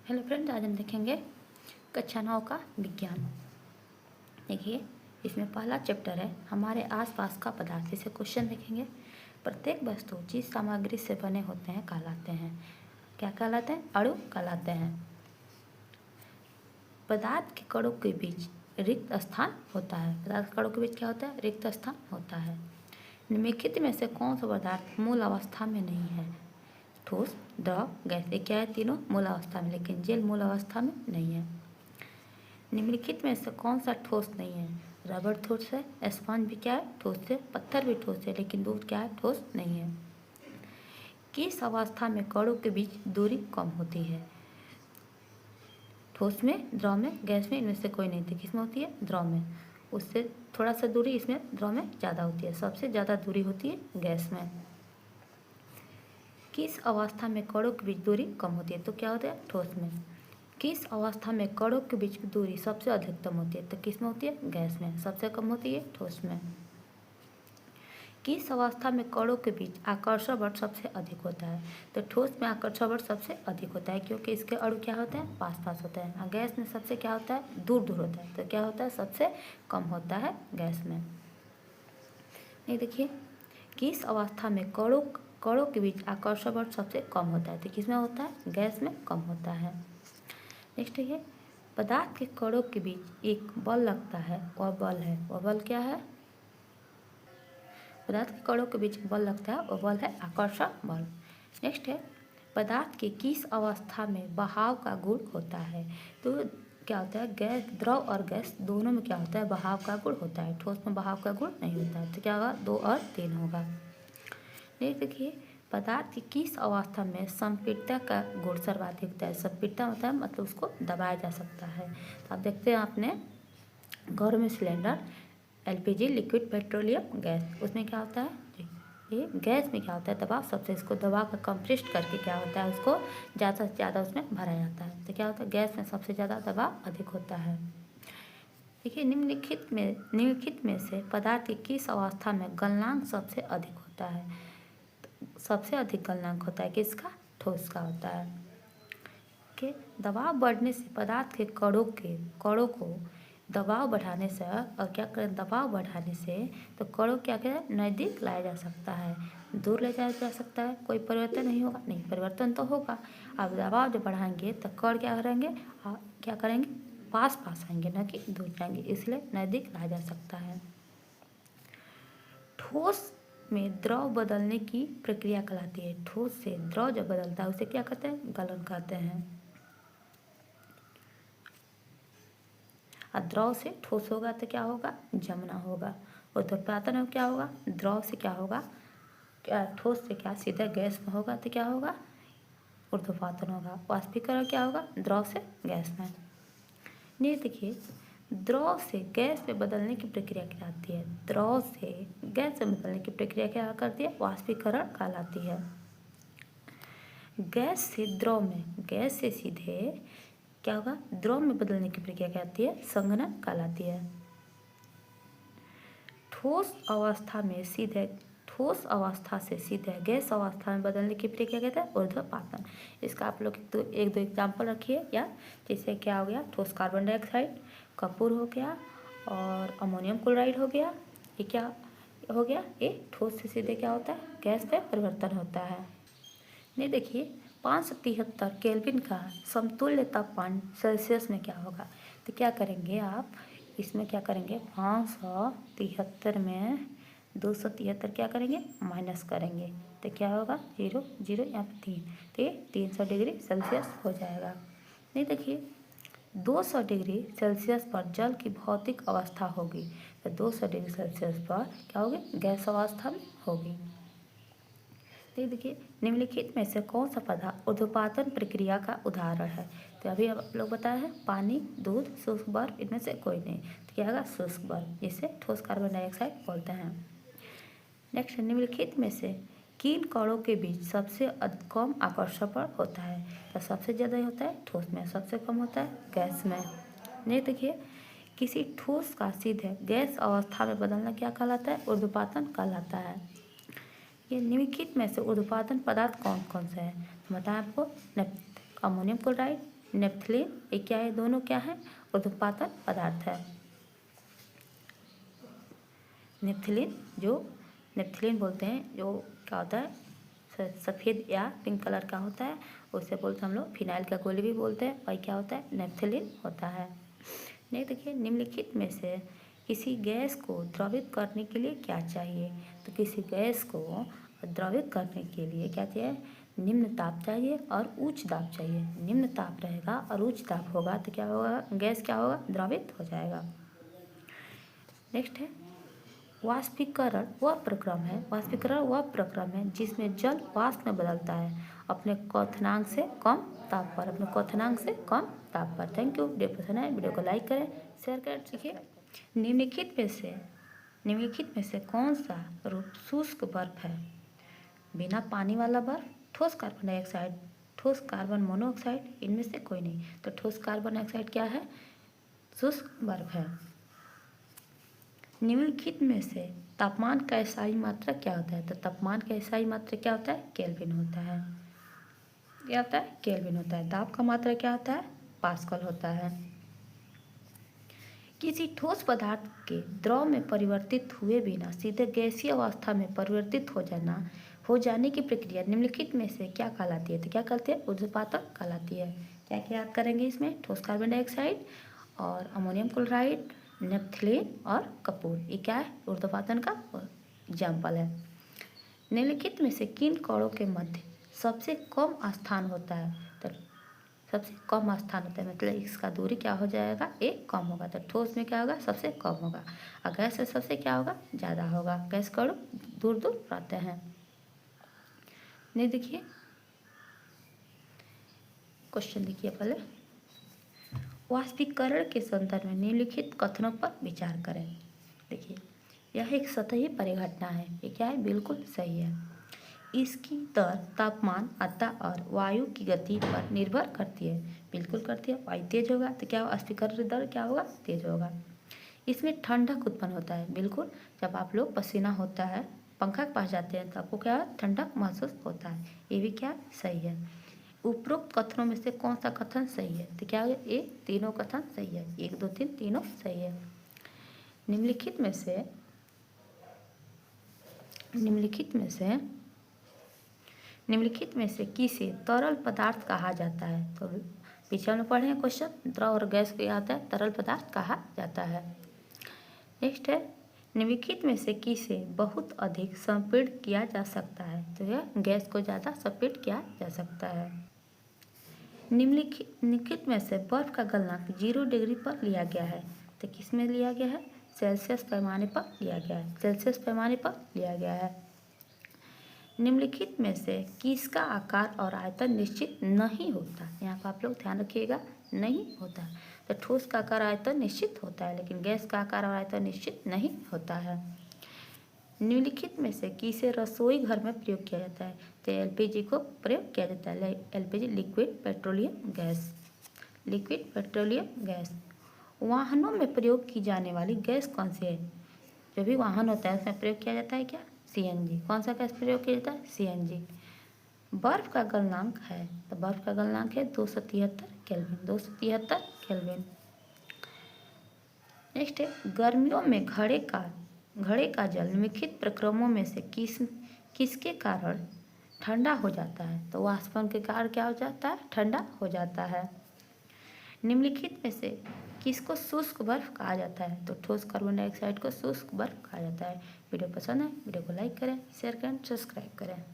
Hello friends, आज हम देखेंगे कक्षा 9 का विज्ञान। देखिए, इसमें पहला चैप्टर है हमारे आसपास का पदार्थ। इसे क्वेश्चन देखेंगे। प्रत्येक वस्तु जिस सामग्री से बने होते हैं कहलाते हैं। क्या कहलाते हैं? अणु कहलाते हैं। पदार्थ के कणों के बीच रिक्त स्थान होता है। पदार्थ के कणों के बीच क्या होता है? रिक्त स्थान होता है। निम्नलिखित में से कौन सा पदार्थ मूल अवस्था में नहीं है? ठोस, द्रव, गैस। ये क्या है? तीनों मूल अवस्था में, लेकिन जेल मूल अवस्था में नहीं है। निम्नलिखित में से कौन सा ठोस नहीं है? रबर ठोस है, स्पंज भी क्या है? ठोस है, पत्थर भी ठोस है, लेकिन दूध क्या है? ठोस नहीं है। किस अवस्था में कणों के बीच दूरी कम होती है? ठोस में, द्रव में, गैस में, इनमें से कोई नहीं थी। किस में होती है? द्रव में। उससे थोड़ा सा दूरी इसमें द्रव में ज़्यादा होती है। सबसे ज़्यादा दूरी होती है गैस में। किस अवस्था में कणों के बीच दूरी कम होती है? तो क्या होता है? ठोस में। किस अवस्था में कणों के बीच की दूरी सबसे अधिकतम होती है? तो किस में होती है? गैस में। सबसे कम होती है ठोस में। किस अवस्था में कणों के बीच आकर्षण बल सबसे अधिक होता है? तो ठोस में आकर्षण बल सबसे अधिक होता है, क्योंकि इसके अणु क्या होते हैं? पास पास होते हैं। और गैस में सबसे क्या होता है? दूर दूर होता है। तो क्या होता है? सबसे कम होता है गैस में। ये देखिए, किस अवस्था में कणों के बीच आकर्षण बल सबसे कम होता है? तो किस में होता है? गैस में कम होता है। नेक्स्ट है, पदार्थ के कणों के बीच एक बल लगता है, वह बल है। वह बल क्या है? पदार्थ के कणों के बीच बल लगता है, वह बल है आकर्षण बल। नेक्स्ट है, पदार्थ की किस अवस्था में बहाव का गुण होता है? तो क्या होता है? गैस, द्रव और गैस दोनों में क्या होता है? बहाव का गुण होता है। ठोस में बहाव का गुण नहीं होता है। तो क्या होगा? 2 और 3 होगा। नेक्स्ट देखिए, पदार्थ की किस अवस्था में संपीड़ितता का गुण सर्वाधिक होता है? संपीड़ितता होता है मतलब उसको दबाया जा सकता है। तो आप देखते हैं आपने घरों में cylinder, LPG, liquid petroleum gas, उसमें क्या होता है? ये गैस में क्या होता है? दबाव सबसे, इसको दबा कर कंप्रेस्ड करके क्या होता है? उसको ज़्यादा से ज़्यादा उसमें भरा जाता है। तो क्या होता है? गैस में सबसे ज़्यादा दबाव अधिक होता है। देखिए, निम्नलिखित में से पदार्थ की किस अवस्था में गलनांक सबसे अधिक होता है? सबसे अधिक गलनांक होता है किसका? ठोस का होता है। कि दबाव बढ़ने से पदार्थ के कणों को दबाव बढ़ाने से, और क्या करें? दबाव बढ़ाने से तो कणों क्या करें? नज़दीक लाया जा सकता है, दूर ले जाया जा सकता है। कोई परिवर्तन नहीं होगा? नहीं, परिवर्तन तो होगा। अब दबाव जब बढ़ाएंगे तो कण क्या करेंगे? क्या करेंगे? पास पास आएंगे, न कि दूर जाएंगे, इसलिए नज़दीक लाया जा सकता है। ठोस में द्रव बदलने की प्रक्रिया कहलाती है। ठोस से द्रव जब बदलता है उसे क्या कहते हैं? गलन कहते हैं। और द्रव से ठोस होगा तो क्या होगा? जमना होगा। ऊर्ध्वपातन में क्या होगा? द्रव से क्या होगा? क्या ठोस से क्या सीधा गैस में होगा तो क्या होगा? ऊर्ध्वपातन होगा। वाष्पीकरण क्या होगा? द्रव से गैस में। नहीं, देखिए, द्रव से गैस में बदलने की प्रक्रिया कहलाती है। द्रव से गैस में बदलने की प्रक्रिया क्या करती है? वाष्पीकरण कहलाती है। गैस से द्रव में, गैस से सीधे क्या होगा? द्रव में बदलने की प्रक्रिया क्या होती है? संघनन कहलाती है। ठोस अवस्था से सीधे गैस अवस्था में बदलने की प्रक्रिया कहते हैं ऊर्ध्वपातन। इसका आप लोग एक दो एग्जाम्पल रखिए। या जैसे क्या हो गया? ठोस कार्बन डाइऑक्साइड, कपूर हो गया, और अमोनियम क्लोराइड हो गया। ये क्या हो गया? ये ठोस से सीधे क्या होता है? गैस में परिवर्तन होता है। नहीं, देखिए, 573 केल्विन का समतुल्य तापमान सेल्सियस में क्या होगा? तो क्या करेंगे आप? इसमें क्या करेंगे? 573 में 273 क्या करेंगे? माइनस करेंगे। तो क्या होगा? 0 0 यहाँ पे 3, तो ये 300 डिग्री सेल्सियस हो जाएगा। नहीं, देखिए, 200 डिग्री सेल्सियस पर जल की भौतिक अवस्था होगी। तो 200 डिग्री सेल्सियस पर क्या होगी? गैस अवस्था में होगी। तो देखिए, निम्नलिखित में से कौन सा पदार्थ ऊर्ध्वपातन प्रक्रिया का उदाहरण है? तो अभी आप लोग बताए हैं पानी, दूध, शुष्क बर्फ, इनमें से कोई नहीं। तो क्या होगा? शुष्क बर्फ, जिसे ठोस कार्बन डाइऑक्साइड बोलते हैं। नेक्स्ट, निम्नलिखित में से किन कणों के बीच सबसे कम आकर्षण बल होता है? तो सबसे ज़्यादा होता है ठोस में, सबसे कम होता है गैस में। नहीं, देखिए, किसी ठोस का सीधे गैस अवस्था में बदलना क्या कहलाता है? ऊर्ध्वपातन कहलाता है। ये निम्नलिखित में से ऊर्ध्वपातन पदार्थ कौन कौन से हैं? तो बताएं आपको, अमोनियम क्लोराइड, नेप्थलीन, ये क्या है, दोनों क्या है, ऊर्ध्वपातन पदार्थ है। नेप्थलीन बोलते हैं, जो क्या होता है, सफ़ेद या पिंक कलर का होता है, उसे बोलते हैं हम लोग फिनाइल का गोली भी बोलते हैं, और क्या होता है, नेप्थलीन होता है। नहीं, देखिए, निम्नलिखित में से किसी गैस को द्रवित करने के लिए क्या चाहिए, तो किसी गैस को द्रवित करने के लिए क्या चाहिए, निम्न ताप चाहिए और उच्च दाब चाहिए। निम्न ताप रहेगा और उच्च दाब होगा तो क्या होगा, गैस क्या होगा, द्रवित हो जाएगा। नेक्स्ट है वाष्पीकरण। वह प्रक्रम है जिसमें जल वाष्प में बदलता है अपने क्वथनांक से कम ताप पर। Thank you. वीडियो पसंद आए वीडियो को लाइक करें, शेयर करें। सीखिए, निम्नलिखित में से कौन सा रूप शुष्क बर्फ है, बिना पानी वाला बर्फ, ठोस कार्बन डाइऑक्साइड, ठोस कार्बन मोनोऑक्साइड, इनमें से कोई नहीं। तो ठोस कार्बन डाइऑक्साइड क्या है, शुष्क बर्फ है। निम्नलिखित में से तापमान का एसआई मात्रक क्या होता है, तो तापमान का एसआई मात्रक क्या होता है, केल्विन होता है। क्या होता है, केल्विन होता है। दाब का मात्रक क्या होता है, पास्कल होता है। किसी ठोस पदार्थ के द्रव में परिवर्तित हुए बिना सीधे गैसीय अवस्था में परिवर्तित हो जाने की प्रक्रिया निम्नलिखित में से क्या कहलाती है, तो क्या कहते हैं, ऊर्ध्वपातन कहलाती है। क्या क्या याद करेंगे इसमें, ठोस कार्बन डाइऑक्साइड और अमोनियम क्लोराइड, नेप्थलीन और कपूर, ये क्या है, ऊर्ध्वपातन का एग्जाम्पल है। निम्नलिखित में से किन कणों के मध्य सबसे कम स्थान होता है, तो सबसे कम स्थान होता है, मतलब इसका दूरी क्या हो जाएगा, एक कम होगा। तो ठोस में क्या होगा, सबसे कम होगा, और गैस से सबसे क्या होगा, ज़्यादा होगा। गैस कण दूर दूर रहते हैं। नहीं, देखिए क्वेश्चन देखिए पहले, वाष्पीकरण के संदर्भ में निम्नलिखित कथनों पर विचार करें। देखिए, यह एक सतही परिघटना है, ये क्या है, बिल्कुल सही है। इसकी दर तापमान, अतः और वायु की गति पर निर्भर करती है, बिल्कुल करती है। वायु तेज होगा तो क्या वाष्पीकरण दर क्या होगा, तेज होगा। इसमें ठंडक उत्पन्न होता है, बिल्कुल। जब आप लोग पसीना होता है, पंखा के पास जाते हैं तो आपको क्या ठंडक महसूस होता है, ये भी क्या सही है। उपरोक्त कथनों में से कौन सा कथन सही है, तो क्या होगा, ये तीनों कथन सही है, 1 2 3 तीनों सही है। निम्नलिखित में से किसे तरल पदार्थ कहा जाता है, तो पीछे में पढ़े हैं क्वेश्चन, द्रव और गैस को क्या होता है, तरल पदार्थ कहा जाता है। नेक्स्ट है, निम्नलिखित में से किसे बहुत अधिक संपीड़ित किया जा सकता है, तो यह गैस को ज़्यादा संपीड़ित किया जा सकता है। निम्नलिखित में से बर्फ का गलनांक 0 डिग्री पर लिया गया है, तो किस में लिया गया है, सेल्सियस पैमाने पर लिया गया है। निम्नलिखित में से किसका आकार और आयतन निश्चित नहीं होता, यहाँ पर आप लोग ध्यान रखिएगा, नहीं होता। तो ठोस का आकार आयतन निश्चित होता है, लेकिन गैस का आकार और आयतन निश्चित नहीं होता है। निम्नलिखित में से किसे रसोई घर में प्रयोग किया जाता है, तो एलपीजी को प्रयोग किया जाता है। LPG liquid petroleum gas. वाहनों में प्रयोग की जाने वाली गैस कौन सी है, जो भी वाहन होता है उसमें प्रयोग किया जाता है क्या, सीएनजी। कौन सा गैस प्रयोग किया जाता है, सीएनजी। बर्फ का गलनांक है, तो बर्फ का गलनांक है 273 केल्विन। नेक्स्ट है, गर्मियों में घड़े का जल निम्नलिखित प्रक्रमों में से किसके कारण ठंडा हो जाता है, तो वाष्पन के कारण क्या हो जाता है, ठंडा हो जाता है। निम्नलिखित में से किसको शुष्क बर्फ कहा जाता है, तो ठोस कार्बन डाइऑक्साइड को शुष्क बर्फ कहा जाता है। वीडियो पसंद है वीडियो को लाइक करें, शेयर करें, सब्सक्राइब करें।